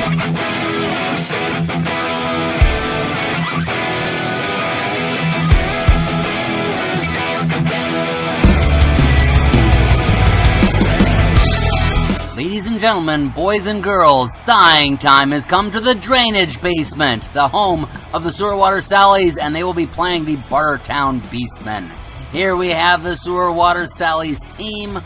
Ladies and gentlemen, boys and girls, dying time has come to the Drainage Basement, the home of the Sewer Water Sallies, and they will be playing the Bartertown Beastmen. Here we have the Sewer Water Sallies team,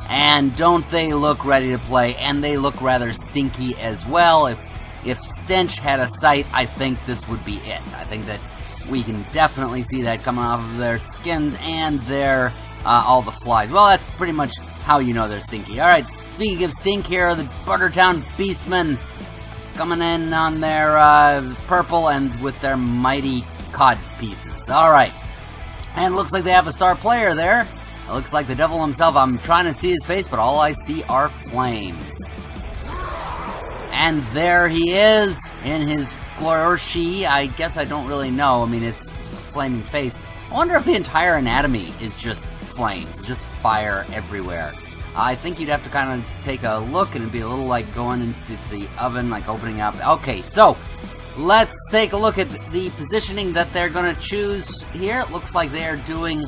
and don't they look ready to play, and they look rather stinky as well. If stench had a sight, I think this would be it. I think that we can definitely see that coming off of their skins and their all the flies. Well, that's pretty much how you know they're stinky. Alright, speaking of stink, here are the Bartertown Beastmen coming in on their purple and with their mighty cod pieces. Alright, and it looks like they have a star player there. It looks like the devil himself. I'm trying to see his face, but all I see are flames. And there he is in his glory, or she, I guess I don't really know. I mean, it's just a flaming face. I wonder if the entire anatomy is just flames, just fire everywhere. I think you'd have to kind of take a look, and it'd be a little like going into the oven, like opening up. Okay, so let's take a look at the positioning that they're going to choose here. It looks like they're doing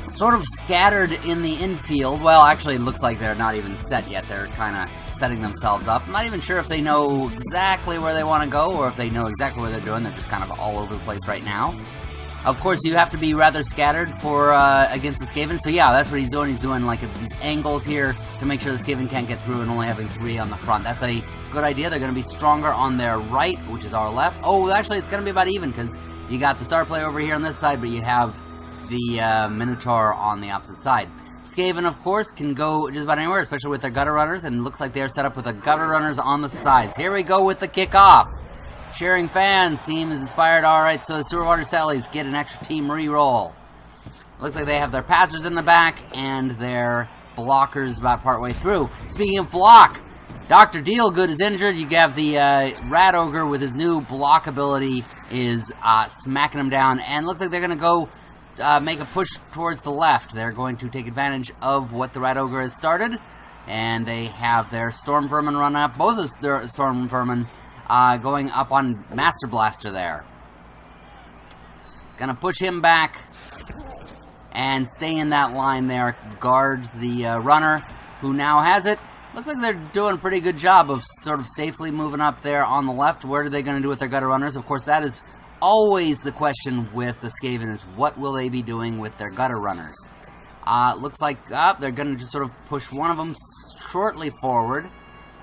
sort of scattered in the infield. Well, actually, it looks like they're not even set yet. They're kind of setting themselves up. I'm not even sure if they know exactly where they want to go, or if they know exactly what they're doing. They're just kind of all over the place right now. Of course, you have to be rather scattered for against the Skaven. So yeah, that's what he's doing. He's doing like these angles here to make sure the Skaven can't get through, and only having 3 on the front. That's a good idea. They're going to be stronger on their right, which is our left. Oh, actually, it's going to be about even, because you got the star player over here on this side, but you have the Minotaur on the opposite side. Skaven, of course, can go just about anywhere, especially with their gutter runners, and it looks like they're set up with the gutter runners on the sides. Here we go with the kickoff. Cheering fans, team is inspired. Alright, so the Sewer Water Sallies get an extra team re-roll. Looks like they have their passers in the back and their blockers about partway through. Speaking of block, Dr. Dealgood is injured. You have the Rat Ogre with his new block ability is smacking him down, and looks like they're going to go make a push towards the left. They're going to take advantage of what the Rat Ogre has started, and they have their Storm Vermin run up. Both of their Storm Vermin going up on Master Blaster there. Gonna push him back and stay in that line there. Guard the runner, who now has it. Looks like they're doing a pretty good job of sort of safely moving up there on the left. What are they going to do with their gutter runners? Of course, that is always the question with the Skaven, is what will they be doing with their gutter runners? Looks like they're going to just sort of push one of them shortly forward.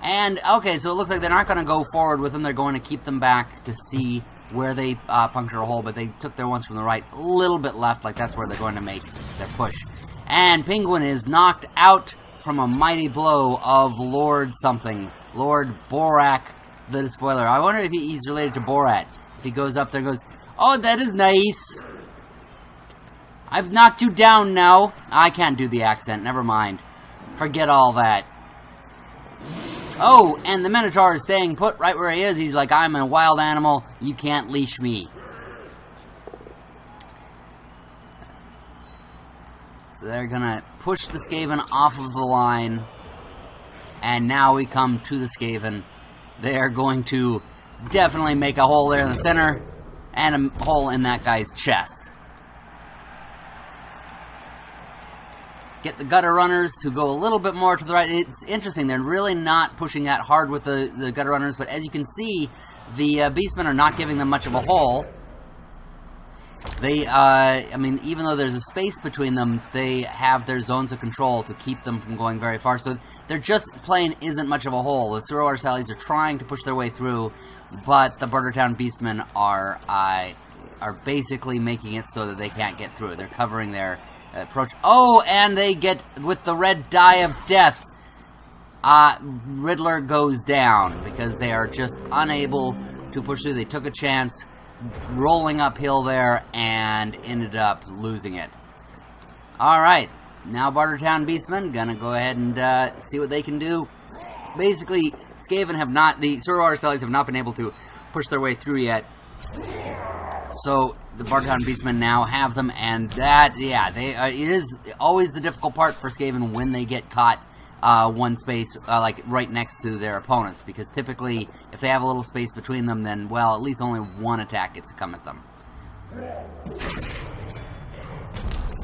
And, okay, so it looks like they're not going to go forward with them. They're going to keep them back to see where they puncture a hole, but they took their ones from the right, a little bit left, like that's where they're going to make their push. And Penguin is knocked out from a mighty blow of Lord something. Lord Borak the Despoiler. I wonder if he's related to Borat. If he goes up there and goes, "Oh, that is nice. I've knocked you down now." I can't do the accent, never mind. Forget all that. Oh, and the Minotaur is staying put right where he is. He's like, "I'm a wild animal. You can't leash me." So they're gonna push the Skaven off of the line. And now we come to the Skaven. They're going to definitely make a hole there in the center. And a hole in that guy's chest. Get the gutter runners to go a little bit more to the right. It's interesting, they're really not pushing that hard with the gutter runners, but as you can see, the Beastmen are not giving them much of a hole. They, I mean, even though there's a space between them, they have their zones of control to keep them from going very far. So they're just playing isn't much of a hole. The Sewer Water Sallies are trying to push their way through, but the Bartertown Beastmen are basically making it so that they can't get through. They're covering their approach. Oh, and they get with the red die of death. Riddler goes down because they are just unable to push through. They took a chance rolling uphill there and ended up losing it. Alright, now Bartertown Beastmen gonna go ahead and see what they can do. Basically, Skaven have not, the Sewer Water Sallies have not been able to push their way through yet. So the Bartertown Beastmen now have them, and that, yeah, it is always the difficult part for Skaven when they get caught one space, like, right next to their opponents. Because typically, if they have a little space between them, then, well, at least only one attack gets to come at them.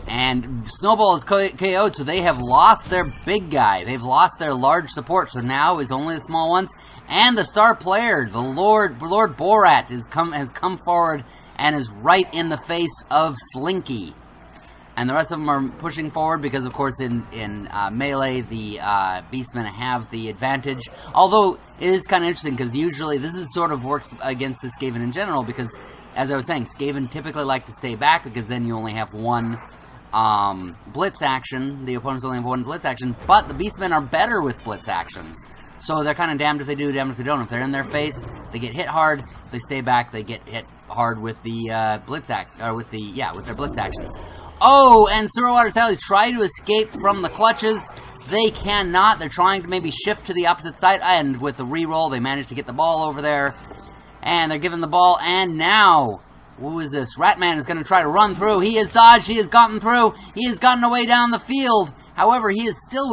And Snowball is KO'd, so they have lost their big guy. They've lost their large support, so now is only the small ones. And the star player, the Lord Borat, has come forward and is right in the face of Slinky. And the rest of them are pushing forward because, of course, in melee, the Beastmen have the advantage. Although, it is kind of interesting because usually this is sort of works against the Skaven in general because, as I was saying, Skaven typically like to stay back because then you only have one blitz action. The opponents only have one blitz action, but the Beastmen are better with blitz actions. So they're kind of damned if they do, damned if they don't. If they're in their face, they get hit hard. If they stay back, they get hit hard with the with their blitz actions. Oh, and Sewerwater Sallies try to escape from the clutches. They cannot. They're trying to maybe shift to the opposite side, and with the reroll, they manage to get the ball over there. And they're given the ball, and now, who is this? Ratman is going to try to run through. He has dodged. He has gotten through. He has gotten away down the field. However, he is still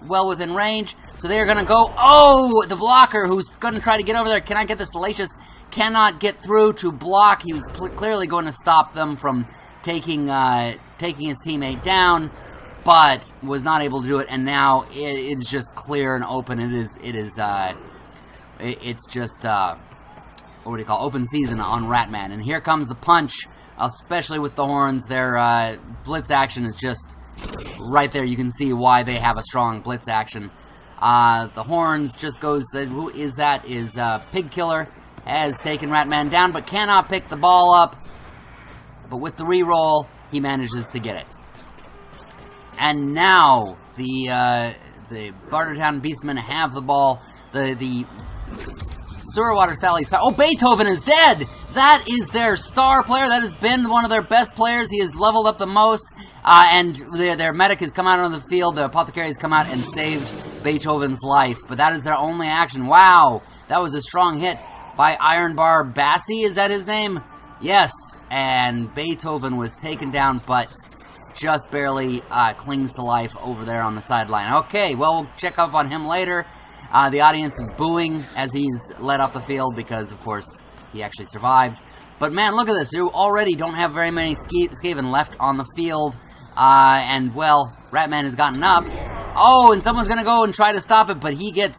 well within range. So they are going to go. Oh, the blocker who's going to try to get over there. Cannot get the Salacious. Cannot get through to block. He was clearly going to stop them from taking his teammate down, but was not able to do it. And now it's just clear and open. It's just what do you call open season on Ratman. And here comes the punch, especially with the horns. Their blitz action is just right there. You can see why they have a strong blitz action. The horns just goes. Who is that? Is Pig Killer has taken Ratman down, but cannot pick the ball up. But with the reroll, he manages to get it. And now the Bartertown Beastmen have the ball. The Sewerwater Sallies. Oh, Beethoven is dead! That is their star player. That has been one of their best players. He has leveled up the most. And their medic has come out on the field. The apothecary has come out and saved Beethoven's life. But that is their only action. Wow! That was a strong hit by Iron Bar Bassi. Is that his name? Yes, and Beethoven was taken down, but just barely clings to life over there on the sideline. Okay, well, we'll check up on him later. The audience is booing as he's let off the field because, of course, he actually survived. But, man, look at this. You already don't have very many Skaven left on the field. And, well, Ratman has gotten up. Oh, and someone's going to go and try to stop it, but he gets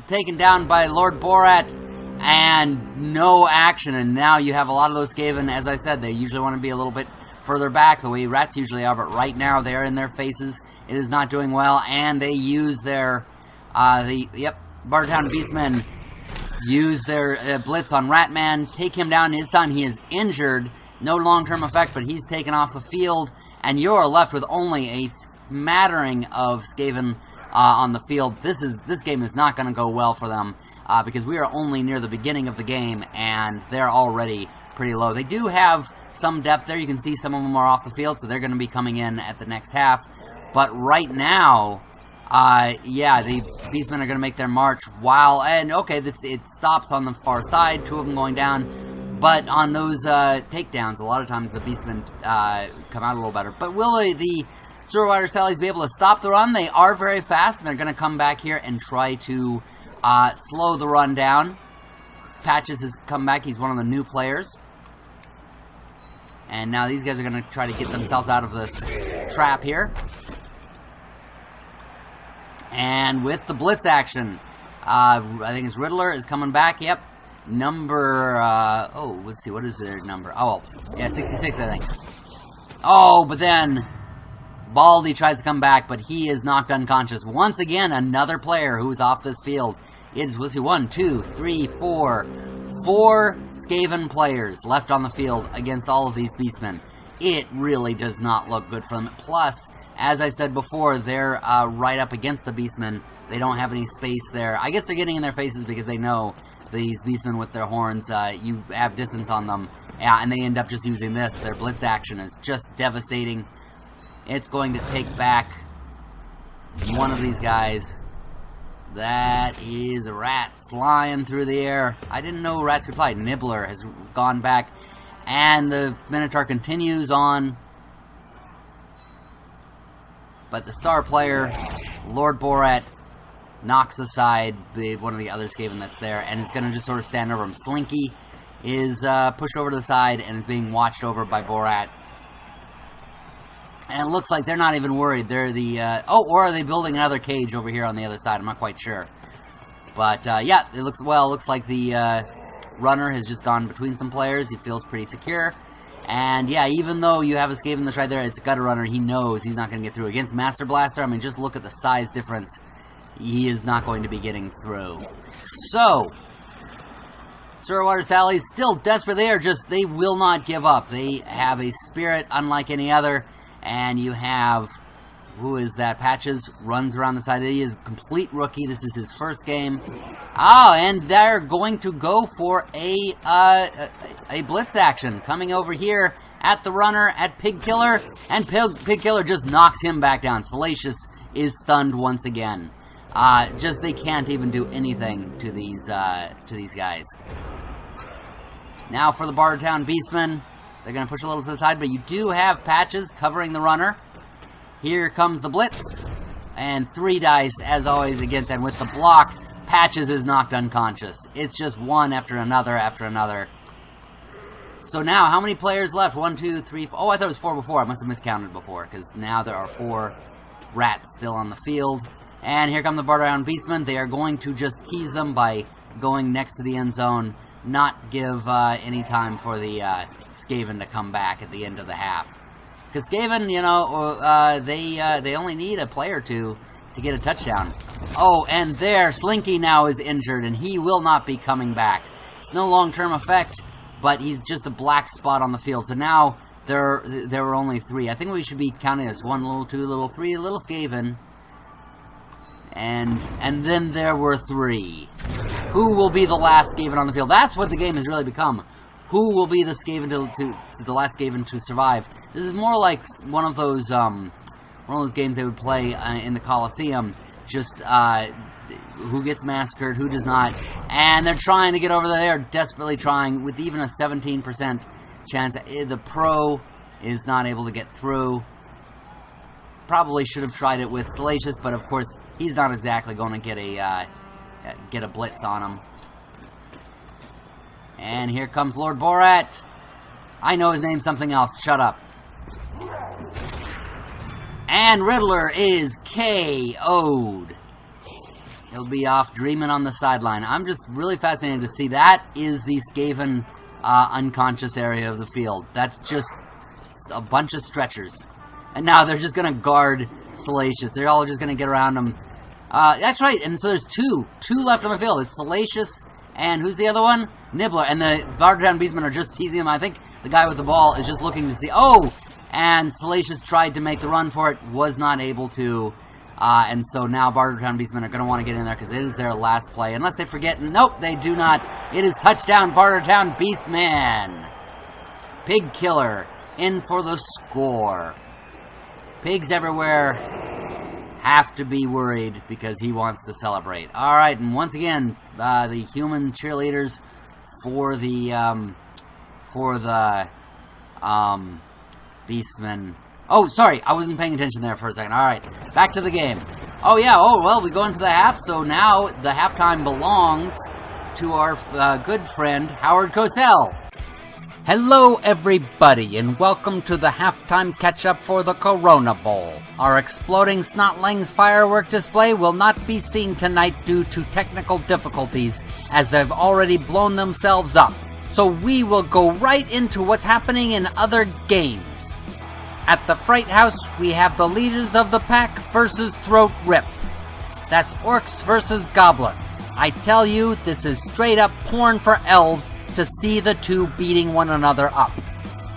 taken down by Lord Borat. And no action, and now you have a lot of those Skaven. As I said, they usually want to be a little bit further back, the way rats usually are, but right now they are in their faces. It is not doing well, and they use their, Bartertown Beastmen use their blitz on Ratman, take him down. This time he is injured, no long-term effect, but he's taken off the field, and you're left with only a smattering of Skaven on the field. This game is not going to go well for them. Because we are only near the beginning of the game, and they're already pretty low. They do have some depth there. You can see some of them are off the field, so they're going to be coming in at the next half. But right now, the Beastmen are going to make their march it stops on the far side, 2 of them going down. But on those takedowns, a lot of times the Beastmen come out a little better. But will the Sewerwater Sallies be able to stop the run? They are very fast, and they're going to come back here and try to slow the run down. Patches has come back. He's one of the new players. And now these guys are going to try to get themselves out of this trap here. And with the blitz action, I think it's Riddler is coming back. Yep. Number, let's see. What is their number? Oh, yeah, 66, I think. Oh, but then Baldy tries to come back, but he is knocked unconscious. Once again, another player who's off this field. It's, let's see, 4 Skaven players left on the field against all of these Beastmen. It really does not look good for them. Plus, as I said before, they're right up against the Beastmen. They don't have any space there. I guess they're getting in their faces because they know these Beastmen with their horns, you have distance on them. Yeah, and they end up just using this. Their blitz action is just devastating. It's going to take back one of these guys. That is a rat flying through the air. I didn't know rats could fly. Nibbler has gone back. And the Minotaur continues on. But the star player, Lord Borat, knocks aside one of the other Skaven that's there, and is going to just sort of stand over him. Slinky is pushed over to the side and is being watched over by Borat. And it looks like they're not even worried. They're the... or are they building another cage over here on the other side? I'm not quite sure. But, yeah, it looks like the runner has just gone between some players. He feels pretty secure. And, yeah, even though you have a Skaven that's right there, it's a gutter runner. He knows he's not going to get through. Against Master Blaster, I mean, just look at the size difference. He is not going to be getting through. So, Surwater Sallies still desperate. They will not give up. They have a spirit unlike any other. And you have, who is that? Patches runs around the side. He is a complete rookie. This is his first game. Oh, and they're going to go for a blitz action. Coming over here at the runner, at Pig Killer. And Pig Killer just knocks him back down. Salacious is stunned once again. They can't even do anything to these guys. Now for the Bartertown Beastmen. They're going to push a little to the side, but you do have Patches covering the runner. Here comes the blitz. And 3 dice, as always, against, and with the block, Patches is knocked unconscious. It's just one after another after another. So now, how many players left? 1, 2, 3, 4. Oh, I thought it was 4 before. I must have miscounted before, because now there are 4 rats still on the field. And here come the Bartertown Beastmen. They are going to just tease them by going next to the end zone. Not give any time for the Skaven to come back at the end of the half. Because Skaven, you know, they only need a play or two to get a touchdown. Oh, and there, Slinky now is injured, and he will not be coming back. It's no long-term effect, but he's just a black spot on the field. So now there were only 3. I think we should be counting this 1, little 2, little 3, little Skaven. And then there were 3. Who will be the last Skaven on the field? That's what the game has really become. Who will be the Skaven to the last Skaven to survive? This is more like one of those games they would play in the Coliseum. Just who gets massacred, who does not, and they're trying to get over there. They are desperately trying with even a 17% chance. The pro is not able to get through. Probably should have tried it with Salacious, but of course he's not exactly going to get a blitz on him. And here comes Lord Borat. I know his name's something else. Shut up. And Riddler is KO'd. He'll be off dreaming on the sideline. I'm just really fascinated to see. That is the Skaven unconscious area of the field. That's just a bunch of stretchers. And now they're just going to guard Salacious. They're all just going to get around him. That's right, and so there's 2 left on the field. It's Salacious, and who's the other one? Nibbler, and the Bartertown Beastmen are just teasing him. I think the guy with the ball is just looking to see, oh! And Salacious tried to make the run for it, was not able to, and so now Bartertown Beastmen are going to want to get in there, because it is their last play, unless they forget. Nope, they do not. It is touchdown, Bartertown Beastmen. Pig Killer in for the score. Pigs everywhere have to be worried because he wants to celebrate. All right, and once again, the human cheerleaders for the Beastmen. Oh, sorry, I wasn't paying attention there for a second. All right, back to the game. Oh yeah. Oh well, we go into the half. So now the halftime belongs to our good friend Howard Cosell. Hello everybody, and welcome to the halftime catch-up for the Coronabowl. Our exploding Snotlings firework display will not be seen tonight due to technical difficulties, as they've already blown themselves up. So we will go right into what's happening in other games. At the Fright House, we have the leaders of the pack versus Throat Rip. That's orcs versus goblins. I tell you, this is straight up porn for elves to see the 2 beating one another up.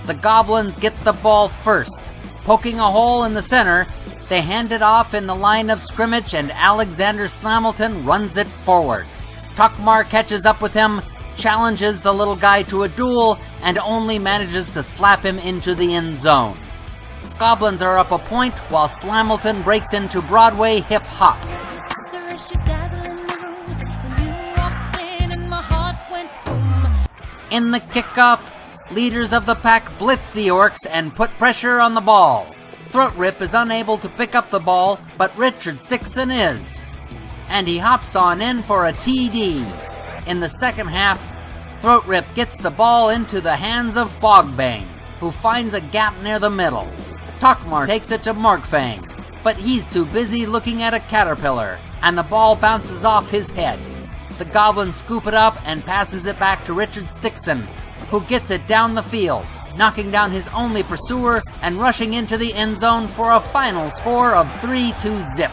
The goblins get the ball first. Poking a hole in the center, they hand it off in the line of scrimmage, and Alexander Slamilton runs it forward. Tuckmar catches up with him, challenges the little guy to a duel, and only manages to slap him into the end zone. Goblins are up a point, while Slamilton breaks into Broadway hip-hop. In the kickoff, leaders of the pack blitz the orcs and put pressure on the ball. Throat Rip is unable to pick up the ball, but Richard Stickson is. and he hops on in for a TD. In the second half, Throat Rip gets the ball into the hands of Bogbane, who finds a gap near the middle. Tokmar takes it to Morgfang, but he's too busy looking at a caterpillar, and the ball bounces off his head. The goblins scoop it up and passes it back to Richard Stickson, who gets it down the field, knocking down his only pursuer and rushing into the end zone for a final score of 3-0.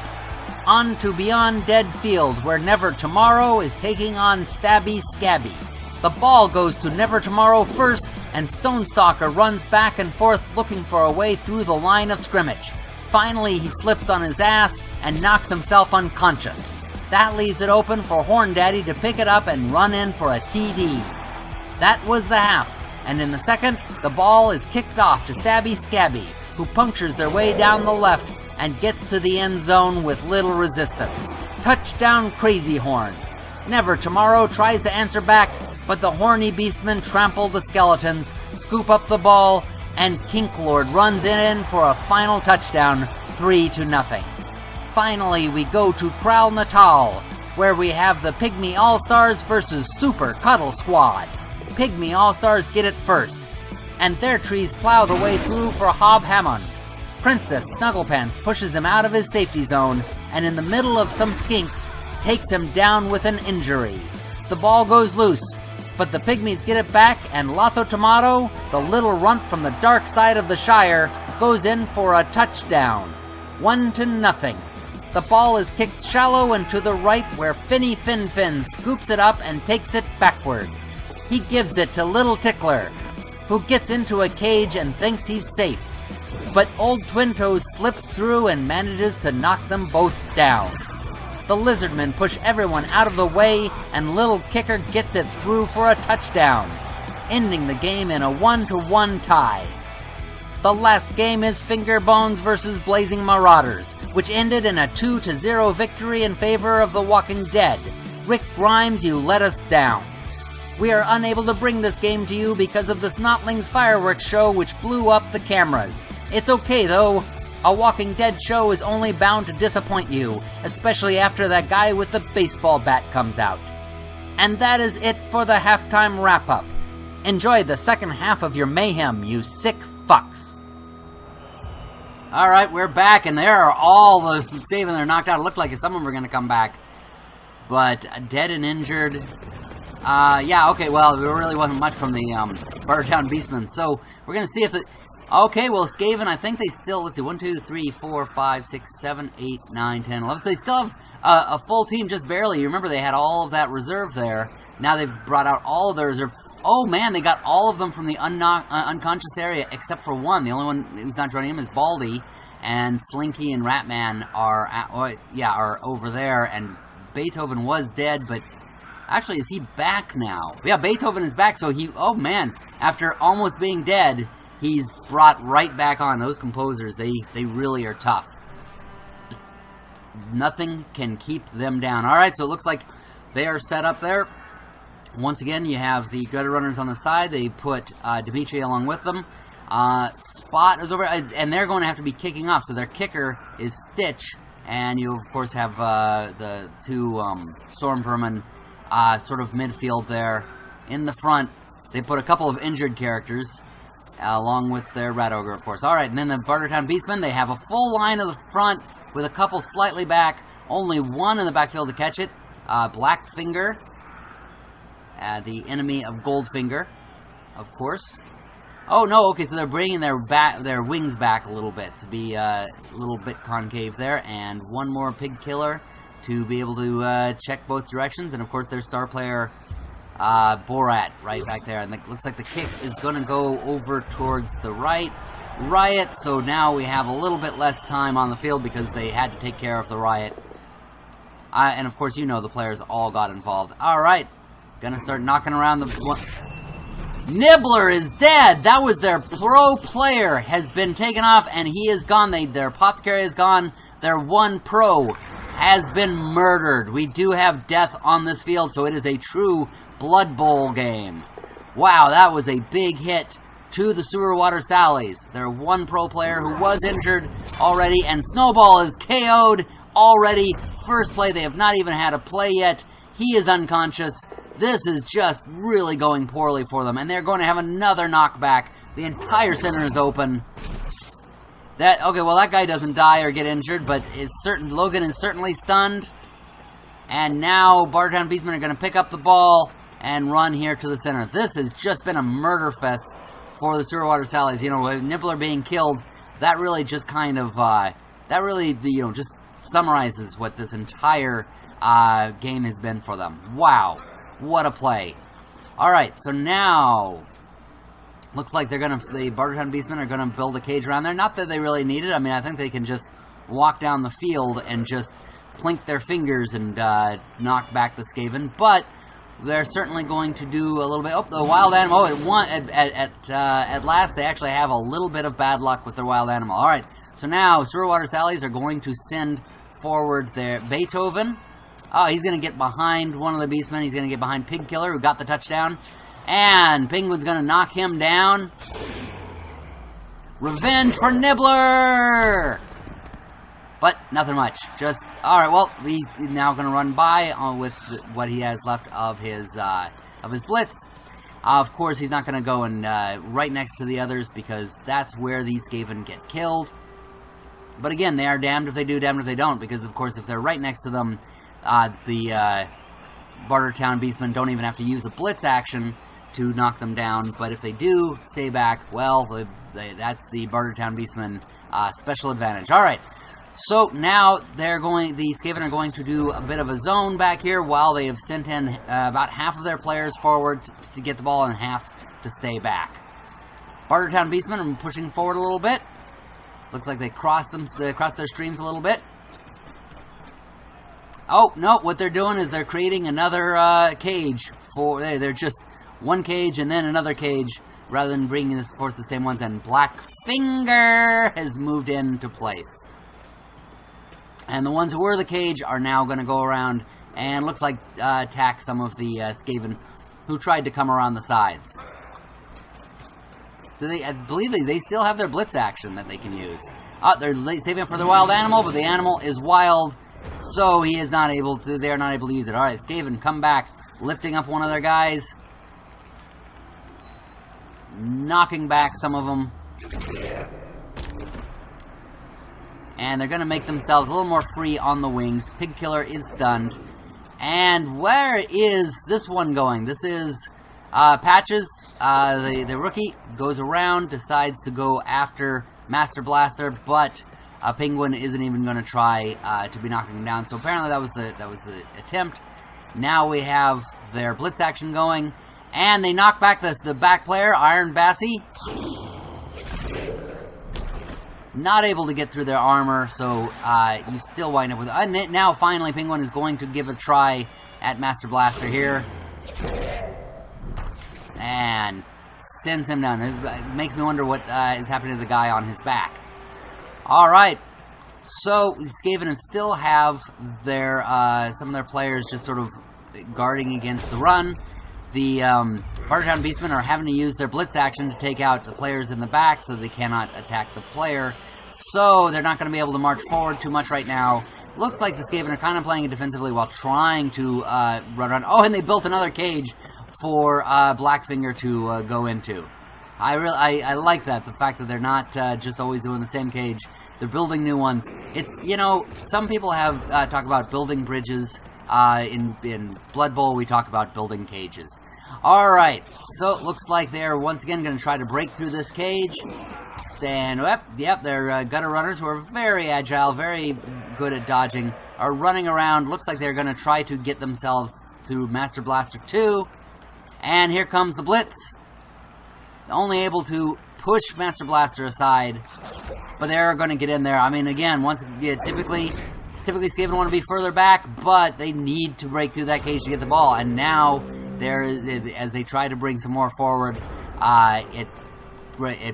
On to Beyond Dead Field, where Never Tomorrow is taking on Stabby Scabby. The ball goes to Never Tomorrow first, and Stonestalker runs back and forth looking for a way through the line of scrimmage. Finally, he slips on his ass and knocks himself unconscious. That leaves it open for Horn Daddy to pick it up and run in for a TD. That was the half, and in the second, the ball is kicked off to Stabby Scabby, who punctures their way down the left and gets to the end zone with little resistance. Touchdown Crazy Horns. Never Tomorrow tries to answer back, but the horny beastmen trample the skeletons, scoop up the ball, and Kinklord runs in for a final touchdown, 3-0. Finally, we go to Kral Natal, where we have the Pygmy All-Stars versus Super Cuddle Squad. Pygmy All-Stars get it first, and their trees plow the way through for Hob Hammond. Princess Snugglepants pushes him out of his safety zone, and in the middle of some skinks, takes him down with an injury. The ball goes loose, but the Pygmies get it back, and Lotho Tomato, the little runt from the dark side of the Shire, goes in for a touchdown. 1-0. The ball is kicked shallow and to the right, where Finny Fin scoops it up and takes it backward. He gives it to Little Tickler, who gets into a cage and thinks he's safe. But Old Twin Toes slips through and manages to knock them both down. The Lizardmen push everyone out of the way, and Little Kicker gets it through for a touchdown, ending the game in a 1-1 tie. The last game is Fingerbones versus Blazing Marauders, which ended in a 2-0 victory in favor of The Walking Dead. Rick Grimes, you let us down. We are unable to bring this game to you because of the Snotlings fireworks show which blew up the cameras. It's okay though. A Walking Dead show is only bound to disappoint you, especially after that guy with the baseball bat comes out. And that is it for the halftime wrap-up. Enjoy the second half of your mayhem, you sick fucks. Alright, we're back, and there are all the Skaven that are knocked out. It looked like some of them were going to come back. But dead and injured. Yeah, okay, well, there really wasn't much from the Bartertown Beastmen. So, we're going to see if it... Okay, well, Skaven, I think they still... Let's see, 1, 2, 3, 4, 5, 6, 7, 8, 9, 10, 11. So they still have a full team, just barely. You remember they had all of that reserve there. Now they've brought out all of their reserve. Oh, man, they got all of them from the unconscious area, except for one. The only one who's not joining him is Baldy. And Slinky and Ratman are over there. And Beethoven was dead, but... Actually, is he back now? Yeah, Beethoven is back, so he... Oh, man, after almost being dead... He's brought right back on. Those composers, they really are tough. Nothing can keep them down. Alright, so it looks like they are set up there. Once again, you have the gutter runners on the side. They put Dimitri along with them. Spot is over, and they're going to have to be kicking off. So their kicker is Stitch. And you, of course, have the two Storm Vermin sort of midfield there. In the front, they put a couple of injured characters. Along with their Rat Ogre, of course. Alright, and then the Bartertown Beastmen, they have a full line of the front with a couple slightly back. Only one in the backfield to catch it. Blackfinger, the enemy of Goldfinger, of course. Oh, no, okay, so they're bringing their wings back a little bit to be a little bit concave there. And one more pig killer to be able to check both directions. And, of course, their star player... Borat right back there, and it looks like the kick is going to go over towards the right. Riot, so now we have a little bit less time on the field because they had to take care of the Riot. And of course, you know the players all got involved. Alright, gonna start knocking around the... Nibbler is dead! That was their pro player, has been taken off, and he is gone. Their apothecary is gone. Their one pro has been murdered. We do have death on this field, so it is a true Blood Bowl game. Wow, that was a big hit to the Sewer Water Sallies. Their one pro player who was injured already, and Snowball is KO'd already. First play, they have not even had a play yet. He is unconscious. This is just really going poorly for them, and they're going to have another knockback. The entire center is open. Okay, well, that guy doesn't die or get injured, but Logan is certainly stunned. And now Bartertown Beastmen are going to pick up the ball and run here to the center. This has just been a murder fest for the Sewerwater Sallies. You know, with Nibbler being killed, that really just kind of, just summarizes what this entire game has been for them. Wow, what a play. Alright, so now, looks like the Bartertown Beastmen are going to build a cage around there. Not that they really need it. I mean, I think they can just walk down the field and just plink their fingers and knock back the Skaven, but they're certainly going to do a little bit. Oh, the wild animal. At last, they actually have a little bit of bad luck with their wild animal. All right, so now Sewerwater Sallies are going to send forward their Beethoven. Oh, he's going to get behind one of the Beastmen. He's going to get behind Pig Killer, who got the touchdown, and Penguin's going to knock him down. Revenge for Nibbler! But nothing much. Just, alright, well, he's now going to run by with what he has left of his blitz. Of course, he's not going to go and right next to the others, because that's where these Skaven get killed. But again, they are damned if they do, damned if they don't, because of course, if they're right next to them, the Bartertown Beastmen don't even have to use a blitz action to knock them down. But if they do stay back, well, that's the Bartertown Beastmen special advantage. Alright. So now the Skaven are going to do a bit of a zone back here while they have sent in about half of their players forward to get the ball and half to stay back. Bartertown Beastmen are pushing forward a little bit. Looks like they cross their streams a little bit. Oh, no, what they're doing is they're creating another cage. They're just one cage and then another cage rather than bringing forth the same ones. And Blackfinger has moved into place. And the ones who were the cage are now going to go around and looks like attack some of the Skaven who tried to come around the sides. I believe they still have their blitz action that they can use. They're saving it for their wild animal, but the animal is wild, so they are not able to use it. Alright, Skaven, come back, lifting up one of their guys, knocking back some of them. And they're going to make themselves a little more free on the wings. Pig Killer is stunned. And where is this one going? This is Patches. The rookie goes around, decides to go after Master Blaster, but Penguin isn't even going to try to be knocking him down. So apparently that was the attempt. Now we have their blitz action going, and they knock back the back player, Iron Bassie. Not able to get through their armor, so you still wind up with... now, finally, Penguin is going to give a try at Master Blaster here. And sends him down. It makes me wonder what is happening to the guy on his back. Alright, so Skaven still have their some of their players just sort of guarding against the run. The Bartertown Beastmen are having to use their blitz action to take out the players in the back so they cannot attack the player. So they're not going to be able to march forward too much right now. Looks like the Skaven are kind of playing it defensively while trying to run around. Oh, and they built another cage for Blackfinger to go into. I like that, the fact that they're not just always doing the same cage. They're building new ones. It's, you know, some people have talk about building bridges. In Blood Bowl, we talk about building cages. Alright, so it looks like they're once again going to try to break through this cage. Stand up. Yep, they're gutter runners who are very agile, very good at dodging, are running around. Looks like they're going to try to get themselves to Master Blaster 2. And here comes the Blitz. Only able to push Master Blaster aside, but they're going to get in there. I mean, again, typically Skaven want to be further back, but they need to break through that cage to get the ball. And now, as they try to bring some more forward, it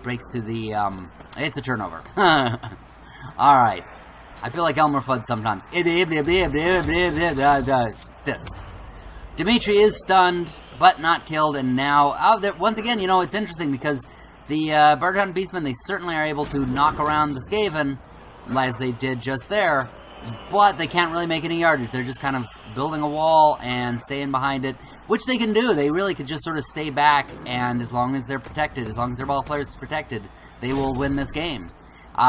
breaks to the... it's a turnover. Alright. I feel like Elmer Fudd sometimes. This. Dimitri is stunned, but not killed, and now... once again, you know, it's interesting because the Bartertown Beastmen, they certainly are able to knock around the Skaven, as they did just there. but they can't really make any yardage. They're just kind of building a wall and staying behind it, which they can do. They really could just sort of stay back, and as long as they're protected, as long as their ball players are protected, they will win this game.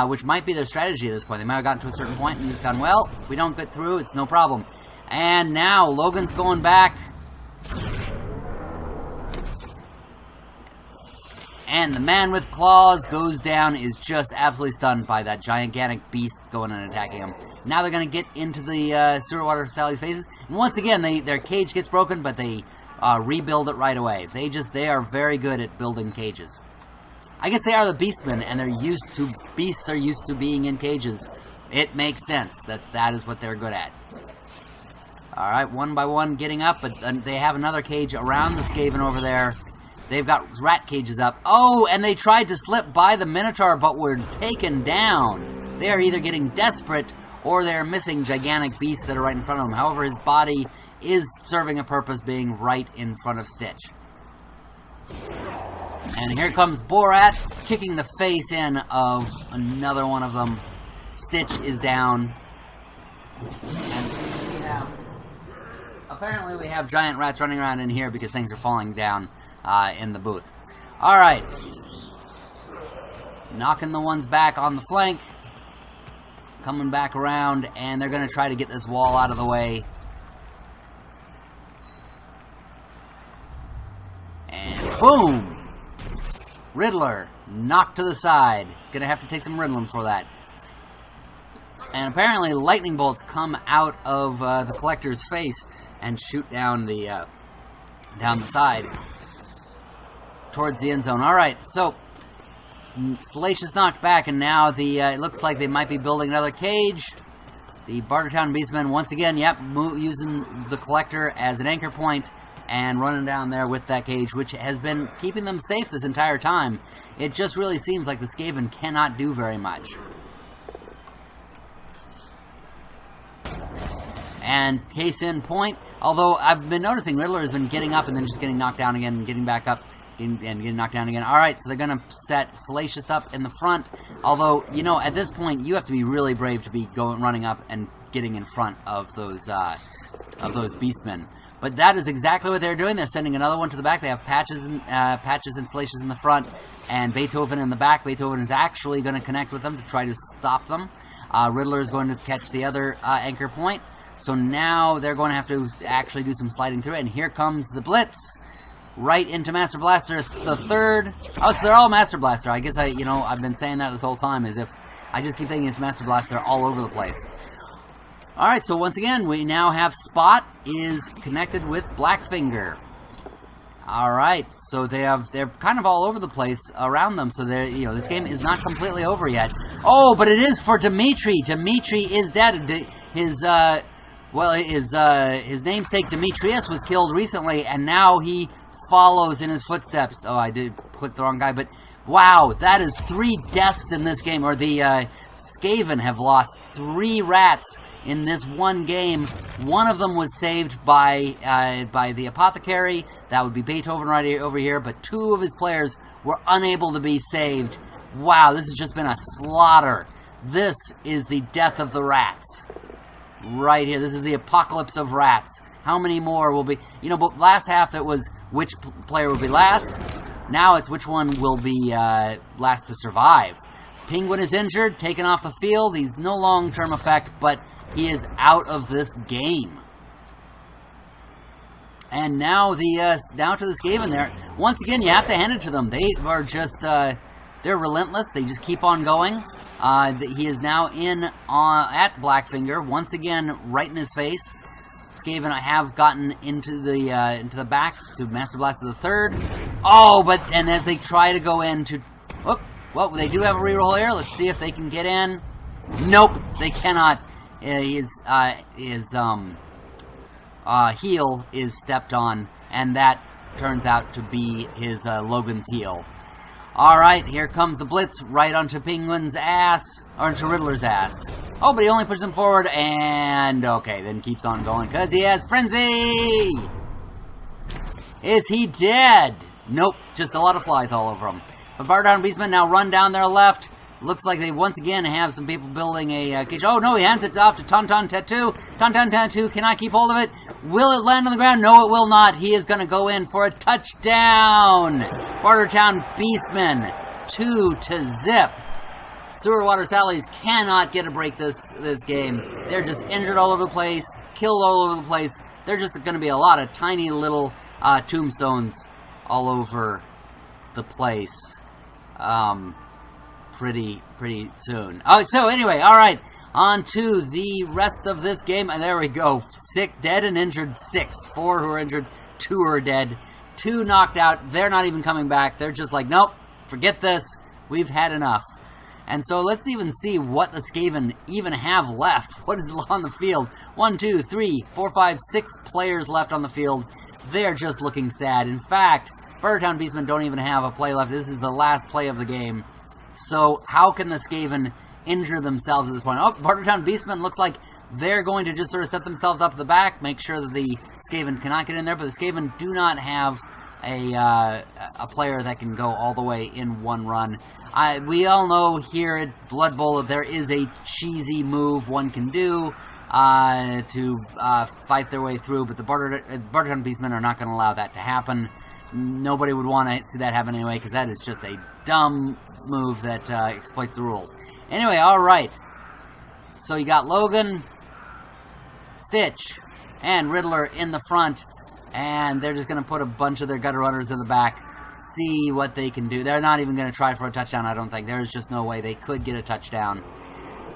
Which might be their strategy at this point. They might have gotten to a certain point and just gone, well, if we don't get through, it's no problem. And now, Logan's going back. And the man with claws goes down, is just absolutely stunned by that gigantic beast going and attacking him. Now they're going to get into the sewer water Sally's faces. And once again, their cage gets broken, but they rebuild it right away. They are very good at building cages. I guess they are the Beastmen, and beasts are used to being in cages. It makes sense that is what they're good at. Alright, one by one getting up, but they have another cage around the Skaven over there. They've got rat cages up. Oh, and they tried to slip by the Minotaur, but were taken down. They are either getting desperate, or they're missing gigantic beasts that are right in front of them. However, his body is serving a purpose, being right in front of Stitch. And here comes Borat, kicking the face in of another one of them. Stitch is down. And apparently we have giant rats running around in here because things are falling down in the booth. Alright. Knocking the ones back on the flank. Coming back around, and they're going to try to get this wall out of the way. And boom! Riddler, knocked to the side. Gonna have to take some Riddling for that. And apparently lightning bolts come out of the Collector's face and shoot down the side towards the end zone. Alright, so Salacious knocked back, and now it looks like they might be building another cage. The Bartertown Beastmen once again, using the Collector as an anchor point and running down there with that cage, which has been keeping them safe this entire time. It just really seems like the Skaven cannot do very much. And case in point, although I've been noticing Riddler has been getting up and then just getting knocked down again, and getting back up, and getting knocked down again. Alright, so they're going to set Salacious up in the front. Although, you know, at this point, you have to be really brave to be running up and getting in front of those Beastmen. But that is exactly what they're doing. They're sending another one to the back. They have Patches and Salacious in the front, and Beethoven in the back. Beethoven is actually going to connect with them to try to stop them. Riddler is going to catch the other anchor point. So now they're going to have to actually do some sliding through. And here comes the Blitz, right into Master Blaster the third. Oh, so they're all Master Blaster. I guess I've been saying that this whole time, as if I just keep thinking it's Master Blaster all over the place. Alright, so once again, we now have Spot is connected with Blackfinger. Alright, so they're kind of all over the place around them, so this game is not completely over yet. Oh, but it is for Dimitri. Dimitri is dead. His namesake Demetrius was killed recently, and now he follows in his footsteps. Oh, I did click the wrong guy, but wow, that is 3 deaths in this game, or the Skaven have lost 3 rats in this one game. One of them was saved by the Apothecary. That would be Beethoven right over here, but 2 of his players were unable to be saved. Wow, this has just been a slaughter. This is the death of the rats. Right here, this is the apocalypse of rats. How many more will be... but last half it was which player will be last. Now it's which one will be last to survive. Penguin is injured, taken off the field. He's no long-term effect, but he is out of this game. And now to the Skaven there. Once again, you have to hand it to them. They are just, they're relentless. They just keep on going. He is now at Blackfinger. Once again, right in his face. Skaven have gotten into the back to Master Blaster the third. Oh, and as they try to go into... Oh, well, they do have a reroll here. Let's see if they can get in. Nope, they cannot. His heel is stepped on, and that turns out to be his Logan's heel. Alright, here comes the Blitz right onto Penguin's ass, or onto Riddler's ass. Oh, but he only pushes him forward, and okay, then keeps on going, because he has Frenzy! Is he dead? Nope, just a lot of flies all over him. But Bartertown Beastmen now run down their left. Looks like they once again have some people building a cage. Oh no, he hands it off to Tauntaun Tattoo. Tauntaun Tattoo cannot keep hold of it. Will it land on the ground? No, it will not. He is going to go in for a touchdown. Bartertown Beastmen, 2-0. Sewer Water Sallies cannot get a break this game. They're just injured all over the place, killed all over the place. They're just going to be a lot of tiny little tombstones all over the place. Pretty soon. Oh, so anyway, all right, on to the rest of this game. And there we go. Dead and injured 6. 4 who are injured, 2 are dead, 2 knocked out. They're not even coming back. They're just like, nope, forget this. We've had enough. And so let's even see what the Skaven even have left. What is on the field? 1, 2, 3, 4, 5, 6 players left on the field. They're just looking sad. In fact, Bartertown Beastmen don't even have a play left. This is the last play of the game. So how can the Skaven injure themselves at this point? Oh, Bartertown Beastmen looks like they're going to just sort of set themselves up at the back, make sure that the Skaven cannot get in there, but the Skaven do not have a player that can go all the way in one run. We all know here at Blood Bowl that there is a cheesy move one can do to fight their way through, but the Bartertown Beastmen are not going to allow that to happen. Nobody would want to see that happen anyway, because that is just a dumb move that exploits the rules. Anyway, alright. So you got Logan, Stitch, and Riddler in the front, and they're just going to put a bunch of their gutter runners in the back, see what they can do. They're not even going to try for a touchdown, I don't think. There's just no way they could get a touchdown.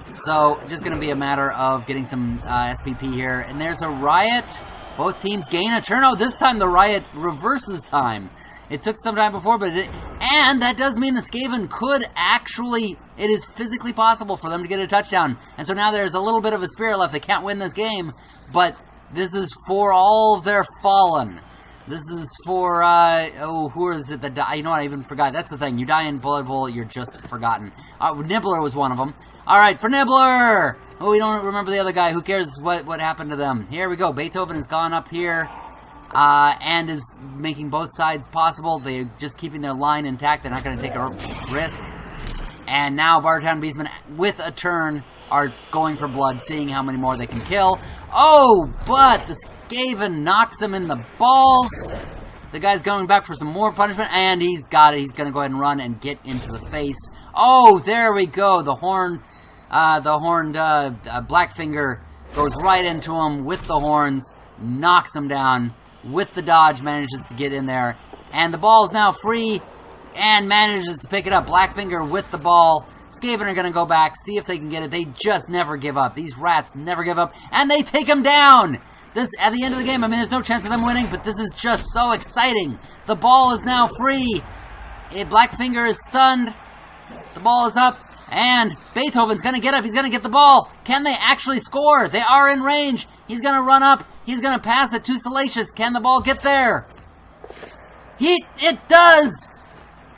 So, just going to be a matter of getting some SPP here. And there's a riot. Both teams gain a turn. Oh, this time the riot reverses time. It took some time before, but and that does mean the Skaven could actually, it is physically possible for them to get a touchdown. And so now there's a little bit of a spirit left. They can't win this game, but this is for all of their fallen. This is for, who is it that die? You know what, I even forgot. That's the thing. You die in Blood Bowl, you're just forgotten. Nibbler was one of them. Alright, for Nibbler! Oh, we don't remember the other guy. Who cares what happened to them? Here we go. Beethoven has gone up here. And is making both sides possible. They're just keeping their line intact. They're not going to take a risk. And now Bartertown Beastmen, with a turn, are going for blood, seeing how many more they can kill. Oh, but the Skaven knocks him in the balls. The guy's going back for some more punishment, and he's got it. He's going to go ahead and run and get into the face. Oh, there we go. The horned Blackfinger goes right into him with the horns, knocks him down. With the dodge, manages to get in there. And the ball is now free and manages to pick it up. Blackfinger with the ball. Skaven are going to go back, see if they can get it. They just never give up. These rats never give up. And they take him down! This, at the end of the game, I mean, there's no chance of them winning, but this is just so exciting. The ball is now free. Blackfinger is stunned. The ball is up. And Beethoven's going to get up. He's going to get the ball. Can they actually score? They are in range. He's going to run up. He's going to pass it to Salacious. Can the ball get there? It does!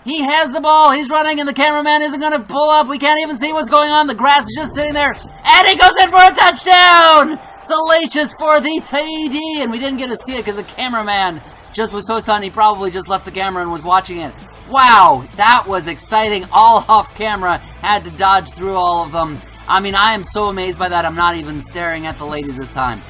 He has the ball. He's running, and the cameraman isn't going to pull up. We can't even see what's going on. The grass is just sitting there. And he goes in for a touchdown! Salacious for the TD. And we didn't get to see it because the cameraman just was so stunned he probably just left the camera and was watching it. Wow, that was exciting. All off camera. Had to dodge through all of them. I mean, I am so amazed by that. I'm not even staring at the ladies this time.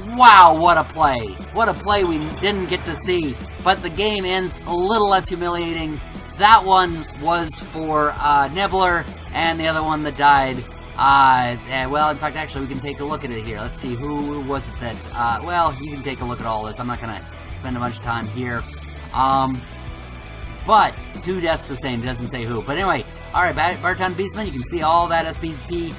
Wow, what a play. What a play we didn't get to see. But the game ends a little less humiliating. That one was for Nibbler, and the other one that died. Well, in fact, actually, we can take a look at it here. Let's see, who was it that... well, you can take a look at all this. I'm not going to spend a bunch of time here. But 2 deaths sustained. It doesn't say who. But anyway, alright, Bartertown Beastmen, you can see all that SPP.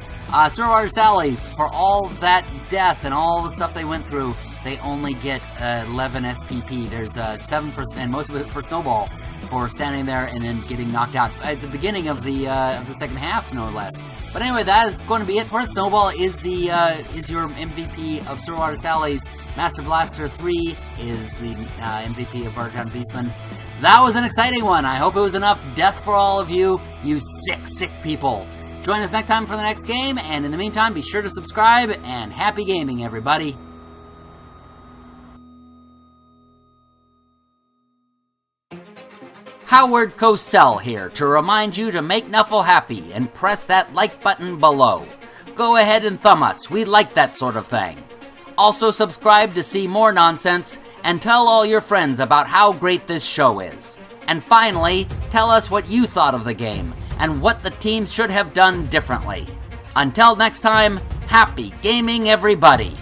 Sewer Water Sallies, for all that death and all the stuff they went through, they only get 11 SPP. There's 7 for, and most of it for Snowball, for standing there and then getting knocked out at the beginning of the second half, no less. But anyway, that is going to be it for us. Snowball is your MVP of Sewer Water Sallies. Master Blaster 3 is the MVP of Bartertown Beastmen. That was an exciting one. I hope it was enough death for all of you, you sick people. Join us next time for the next game, and in the meantime, be sure to subscribe, and happy gaming, everybody. Howard Cosell here to remind you to make Nuffle happy and press that like button below. Go ahead and thumb us, we like that sort of thing. Also subscribe to see more nonsense, and tell all your friends about how great this show is. And finally, tell us what you thought of the game, and what the teams should have done differently. Until next time, happy gaming everybody!